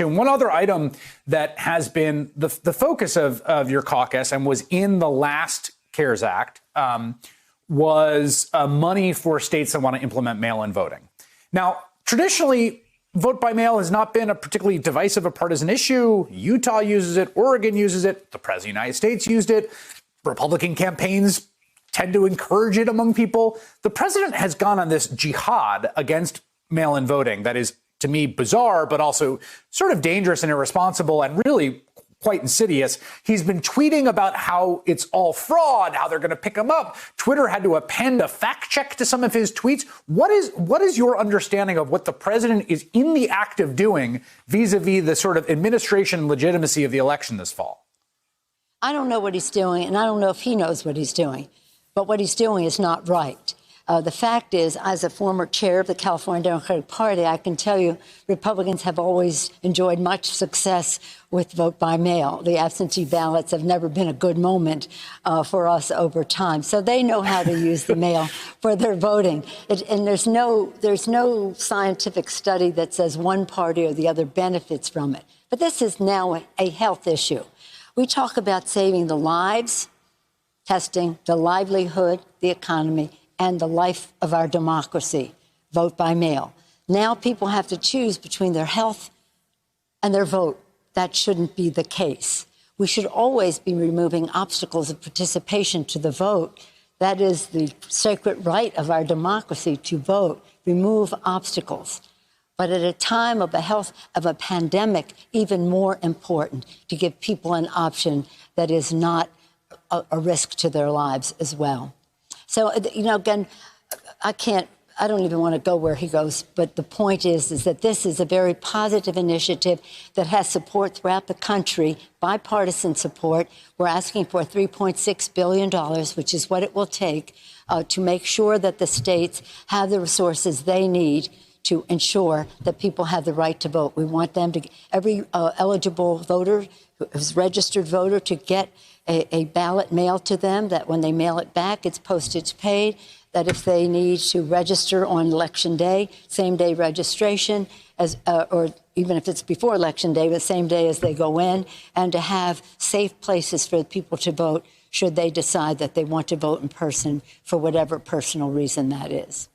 And one other item that has been the focus of your caucus and was in the last CARES Act was money for states that want to implement mail-in voting. Now, traditionally, vote by mail has not been a particularly divisive or partisan issue. Utah uses it. Oregon uses it. The President of the United States used it. Republican campaigns tend to encourage it among people. The president has gone on this jihad against mail-in voting that is, to me, bizarre, but also sort of dangerous and irresponsible and really quite insidious. He's been tweeting about how it's all fraud, how they're going to pick him up. Twitter had to append a fact check to some of his tweets. What is your understanding of what the president is in the act of doing vis-a-vis the sort of administration legitimacy of the election this fall? I don't know what he's doing, and I don't know if he knows what he's doing. But what he's doing is not right. The fact is, as a former chair of the California Democratic Party, I can tell you Republicans have always enjoyed much success with vote by mail. The absentee ballots have never been a good moment for us over time. So they know how to use the mail for their voting. And there's no scientific study that says one party or the other benefits from it. But this is now a health issue. We talk about saving the lives, testing the livelihood, the economy, and the life of our democracy. Vote by mail. Now people have to choose between their health and their vote. That shouldn't be the case. We should always be removing obstacles of participation to the vote. That is the sacred right of our democracy to vote. Remove obstacles. But at a time of a pandemic, even more important to give people an option that is not a risk to their lives as well. So, again, I don't even want to go where he goes, but the point is that this is a very positive initiative that has support throughout the country, bipartisan support. We're asking for $3.6 billion, which is what it will take to make sure that the states have the resources they need to ensure that people have the right to vote. We want them to, every eligible voter who's registered voter, to get a ballot mailed to them, that when they mail it back, it's postage paid, that if they need to register on Election Day, same day registration, or even if it's before Election Day, the same day as they go in, and to have safe places for people to vote should they decide that they want to vote in person for whatever personal reason that is.